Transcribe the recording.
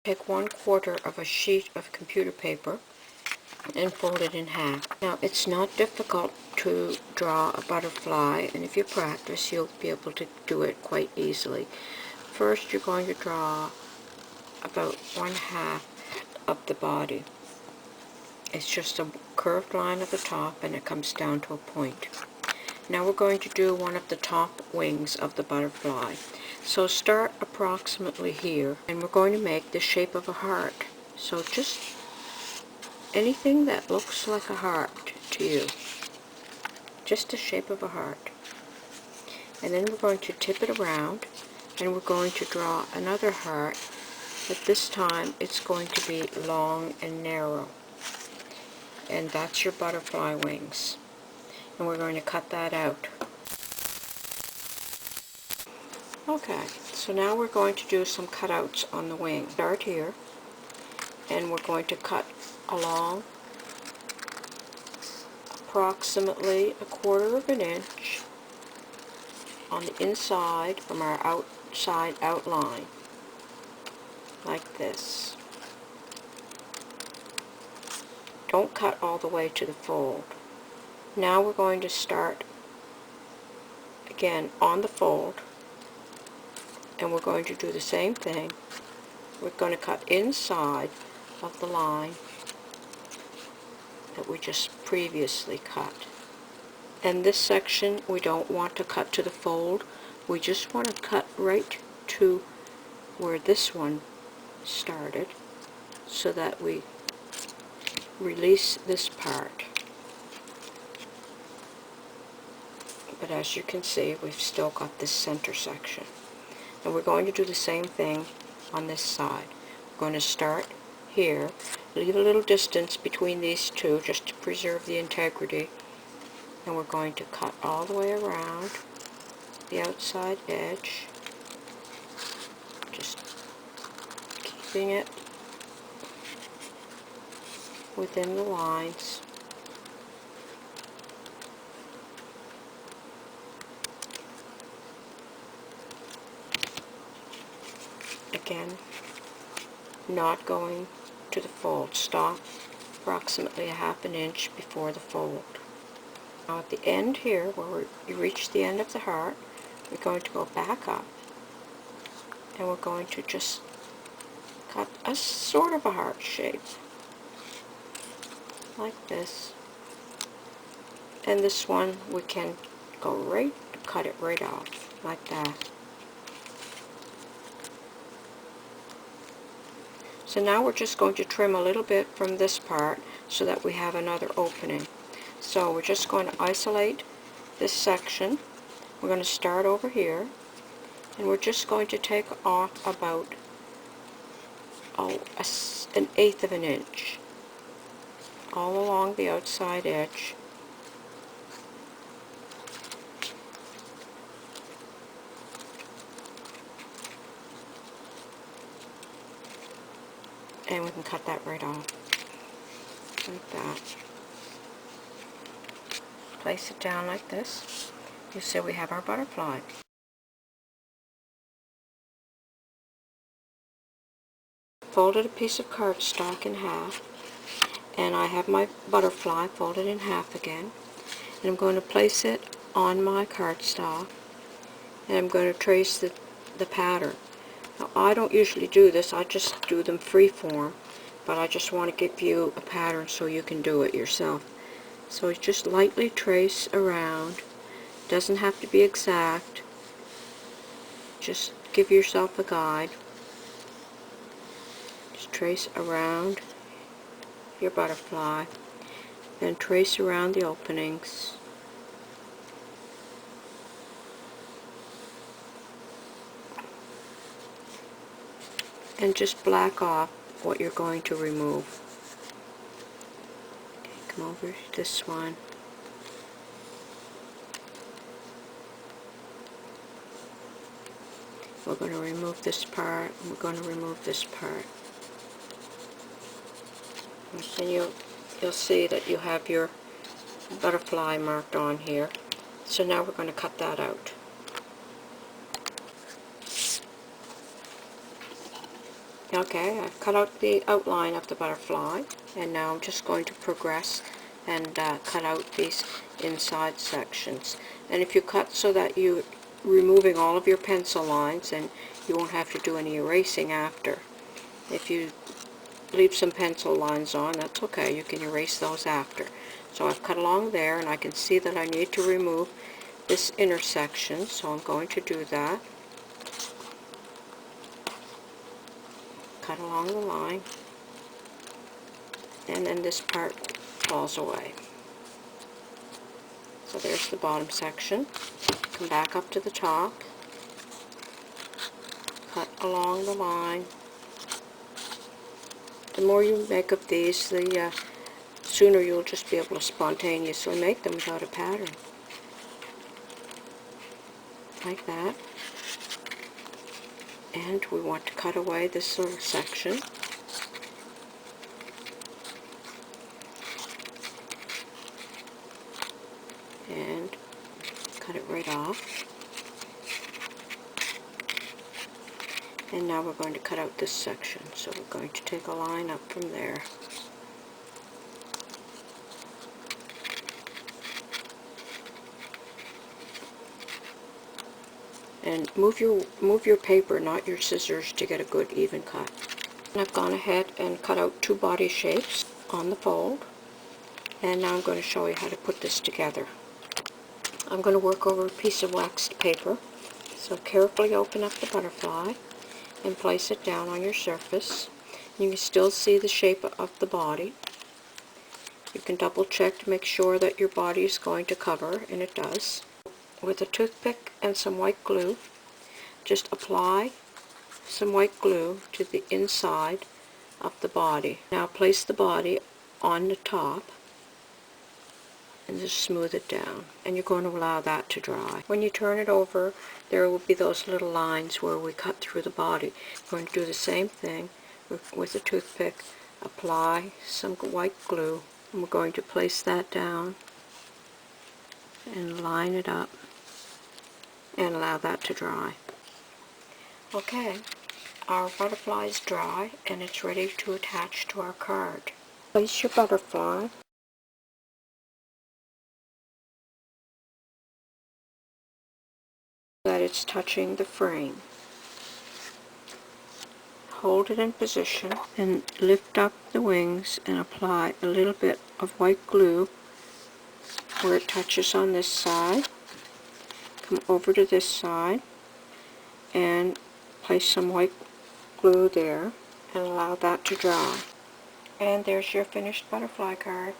Take 1/4 of a sheet of computer paper and fold it in half. Now, it's not difficult to draw a butterfly, and if you practice, you'll be able to do it quite easily. First, you're going to draw about 1/2 of the body. It's just a curved line at the top, and it comes down to a point. Now we're going to do one of the top wings of the butterfly. So start approximately here, and we're going to make the shape of a heart. So just anything that looks like a heart to you. Just the shape of a heart. And then we're going to tip it around, and we're going to draw another heart, but this time it's going to be long and narrow. And that's your butterfly wings. And we're going to cut that out. Okay, so now we're going to do some cutouts on the wing. Start here, and we're going to cut along approximately 1/4 of an inch on the inside from our outside outline, like this. Don't cut all the way to the fold. Now we're going to start again on the fold, and we're going to do the same thing. We're going to cut inside of the line that we just previously cut. And this section we don't want to cut to the fold. We just want to cut right to where this one started so that we release this part. But as you can see, we've still got this center section. And we're going to do the same thing on this side. We're going to start here, leave a little distance between these two just to preserve the integrity, and we're going to cut all the way around the outside edge, just keeping it within the lines. Again, not going to the fold. Stop approximately 1/2 inch before the fold. Now at the end here, where you reach the end of the heart, we're going to go back up, and we're going to just cut a sort of a heart shape, like this. And this one, we can go right, cut it right off, like that. So now we're just going to trim a little bit from this part so that we have another opening. So we're just going to isolate this section. We're going to start over here, and we're just going to take off about 1/8 of an inch all along the outside edge. And we can cut that right off, like that. Place it down like this. You see we have our butterfly. Folded a piece of cardstock in half, and I have my butterfly folded in half again. And I'm going to place it on my cardstock, and I'm going to trace the pattern. Now, I don't usually do this, I just do them free form, but I just want to give you a pattern so you can do it yourself. So just lightly trace around. Doesn't have to be exact. Just give yourself a guide. Just trace around your butterfly, then trace around the openings. And just black off what you're going to remove. Okay, come over to this one. We're going to remove this part, and we're going to remove this part. And you'll see that you have your butterfly marked on here. So now we're going to cut that out. Okay, I've cut out the outline of the butterfly, and now I'm just going to progress and cut out these inside sections. And if you cut so that you're removing all of your pencil lines, and you won't have to do any erasing after. If you leave some pencil lines on, that's okay, you can erase those after. So I've cut along there, and I can see that I need to remove this intersection, so I'm going to do that. Cut along the line, and then this part falls away. So there's the bottom section. Come back up to the top, cut along the line. The more you make of these, the sooner you'll just be able to spontaneously make them without a pattern. Like that. And we want to cut away this little section. And cut it right off. And now we're going to cut out this section. So we're going to take a line up from there. And move your paper, not your scissors, to get a good even cut. And I've gone ahead and cut out 2 body shapes on the fold. And now I'm going to show you how to put this together. I'm going to work over a piece of waxed paper. So carefully open up the butterfly and place it down on your surface. You can still see the shape of the body. You can double check to make sure that your body is going to cover, and it does. With a toothpick and some white glue, just apply some white glue to the inside of the body. Now place the body on the top and just smooth it down, and you're going to allow that to dry. When you turn it over, there will be those little lines where we cut through the body. We're going to do the same thing with a toothpick. Apply some white glue, and we're going to place that down and line it up and allow that to dry. Okay, our butterfly is dry and it's ready to attach to our card. Place your butterfly so that it's touching the frame. Hold it in position and lift up the wings and apply a little bit of white glue where it touches on this side. Come over to this side and place some white glue there and allow that to dry. And there's your finished butterfly card.